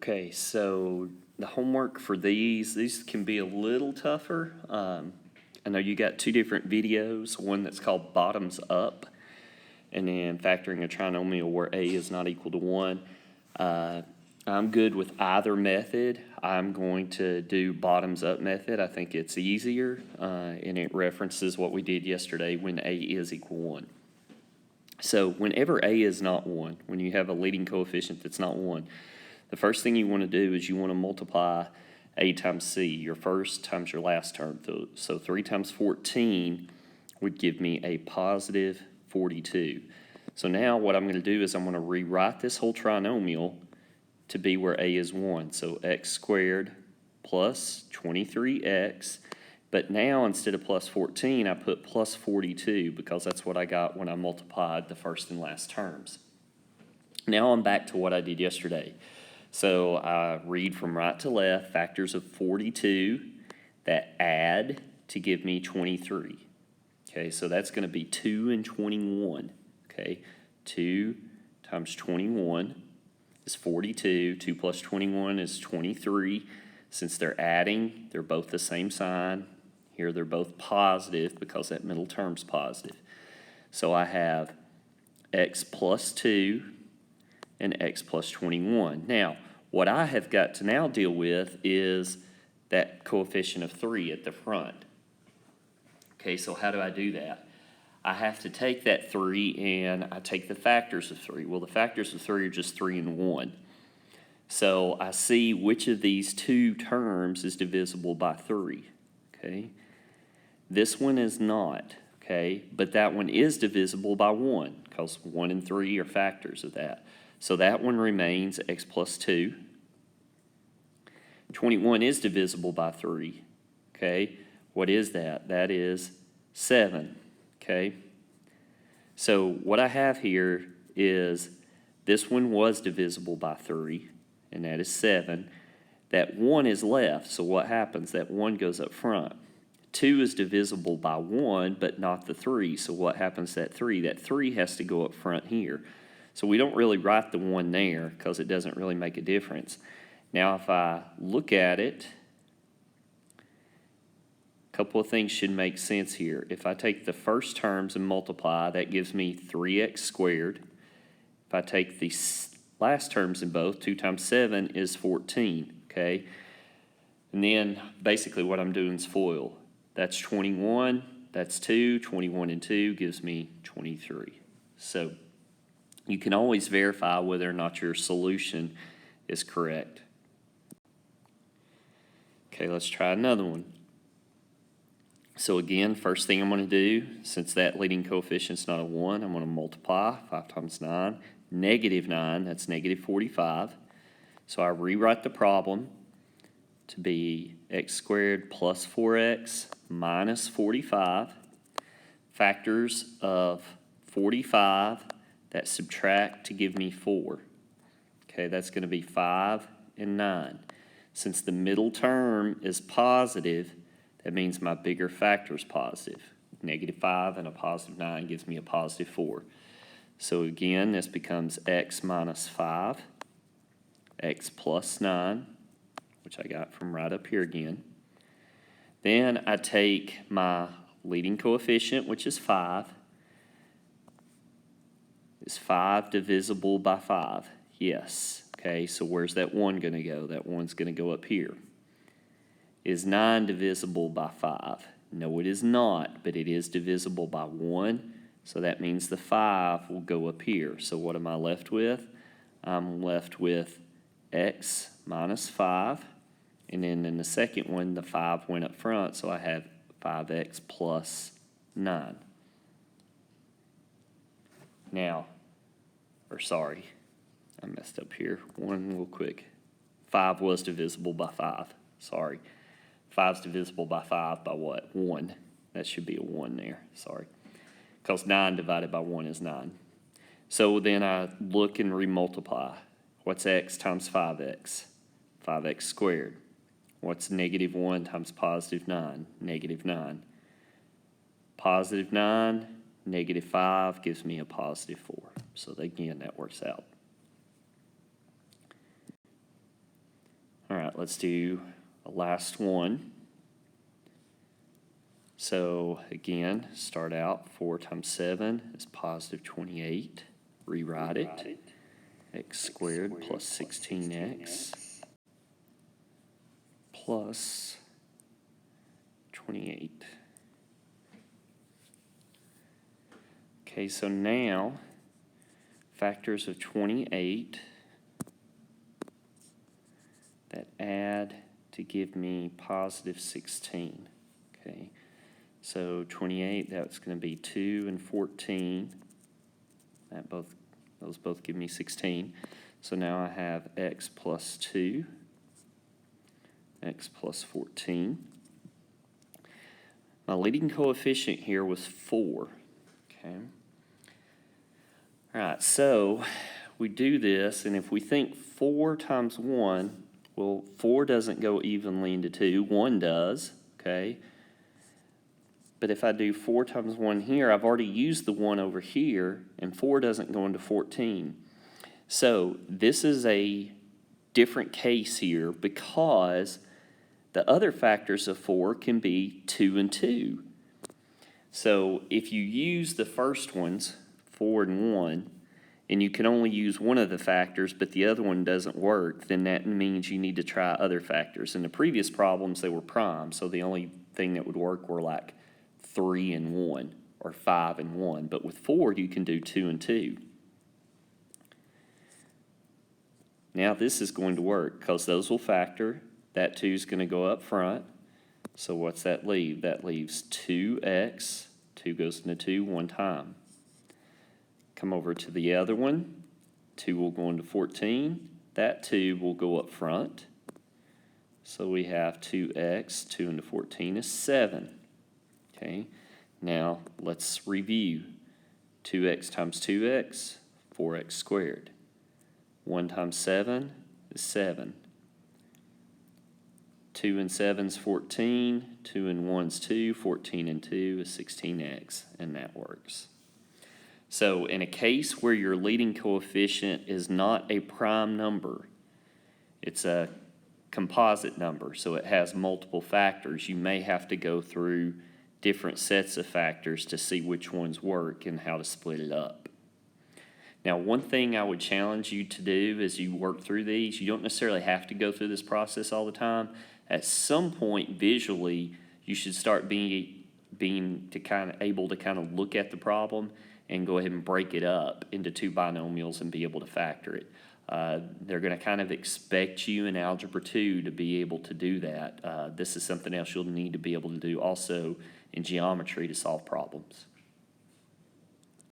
Okay, so the homework for these can be a little tougher. I know you got two different videos, one that's called Bottoms Up, and then factoring a trinomial where a is not equal to 1. I'm good with either method. I'm going to do bottoms up method. I think it's easier, and it references what we did yesterday when a is equal 1. So whenever a is not 1, when you have a leading coefficient that's not 1, the first thing you want to do is you want to multiply a times c, your first times your last term. So 3 times 14 would give me a positive 42. So now what I'm going to do is I'm going to rewrite this whole trinomial to be where a is 1. So x squared plus 23x. But now instead of plus 14, I put plus 42 because that's what I got when I multiplied the first and last terms. Now I'm back to what I did yesterday. So I read from right to left, factors of 42 that add to give me 23. Okay, so that's going to be 2 and 21. Okay, 2 times 21 is 42. 2 plus 21 is 23. Since they're adding, they're both the same sign. Here they're both positive because that middle term's positive. So I have x plus 2 and x plus 21. Now, what I have got to now deal with is that coefficient of 3 at the front. Okay, so how do I do that? I have to take that 3 and I take the factors of 3. Well, the factors of 3 are just 3 and 1. So I see which of these two terms is divisible by 3. Okay, this one is not. Okay, but that one is divisible by 1 because 1 and 3 are factors of that. So that one remains x plus 2. 21 is divisible by 3. Okay, what is that? That is 7. Okay, so what I have here is this one was divisible by 3, and that is 7. That 1 is left, so what happens? That 1 goes up front. 2 is divisible by 1, but not the 3, so what happens to that 3? That 3 has to go up front here. So we don't really write the 1 there because it doesn't really make a difference. Now if I look at it, a couple of things should make sense here. If I take the first terms and multiply, that gives me 3x squared. If I take the last terms in both, 2 times 7 is 14, okay? And then basically what I'm doing is FOIL. That's 21, that's 2, 21 and 2 gives me 23. So you can always verify whether or not your solution is correct. Okay, let's try another one. So again, first thing I'm going to do, since that leading coefficient's not a 1, I'm going to multiply 5 times 9, negative 9, that's negative 45. So I rewrite the problem to be x squared plus 4x minus 45. Factors of 45 that subtract to give me 4. Okay, that's going to be 5 and 9. Since the middle term is positive, that means my bigger factor is positive. Negative 5 and a positive 9 gives me a positive 4. So again, this becomes x minus 5, x plus 9, which I got from right up here again. Then I take my leading coefficient, which is 5. Is 5 divisible by 5? Yes. Okay, so where's that 1 going to go? That 1's going to go up here. Is 9 divisible by 5? No, it is not, but it is divisible by 1, so that means the 5 will go up here. So what am I left with? I'm left with x minus 5, and then in the second one, the 5 went up front, so I have 5x plus 9. Now, I messed up here. One real quick. 5 was divisible by 5. Sorry. 5 is divisible by 5 by what? 1. That should be a 1 there. Sorry. Because 9 divided by 1 is 9. So then I look and remultiply. What's x times 5x? 5x squared. What's negative 1 times positive 9? Negative 9. Positive 9, negative 5 gives me a positive 4. So again, that works out. let's do a last one. So again, start out 4 times 7 is positive 28. Rewrite it. X squared plus 16x plus 28. Okay, so now factors of 28 that add to give me positive 16. Okay, so 28, that's going to be 2 and 14. Those both give me 16. So now I have x plus 2, x plus 14. My leading coefficient here was 4. Okay. All right, so we do this, and if we think 4 times 1, well, 4 doesn't go evenly into 2. 1 does, okay? But if I do 4 times 1 here, I've already used the 1 over here, and 4 doesn't go into 14. So this is a different case here because the other factors of 4 can be 2 and 2. So if you use the first ones, 4 and 1, and you can only use one of the factors, but the other one doesn't work, then that means you need to try other factors. In the previous problems, they were prime, so the only thing that would work were like 3 and 1 or 5 and 1. But with 4, you can do 2 and 2. Now this is going to work because those will factor. That 2 is going to go up front. So what's that leave? That leaves 2x. 2 goes into 2 one time. Come over to the other one. 2 will go into 14. That 2 will go up front. So we have 2x. 2 into 14 is 7. Okay. Now let's review. 2x times 2x, 4x squared. 1 times 7 is 7. 2 and 7 is 14. 2 and 1 is 2. 14 and 2 is 16x, and that works. So in a case where your leading coefficient is not a prime number, it's a composite number, so it has multiple factors, you may have to go through different sets of factors to see which ones work and how to split it up. Now, one thing I would challenge you to do as you work through these, you don't necessarily have to go through this process all the time. At some point, visually, you should start being able to kind of look at the problem and go ahead and break it up into 2 binomials and be able to factor it. They're going to kind of expect you in Algebra 2 to be able to do that. This is something else you'll need to be able to do also in geometry to solve problems.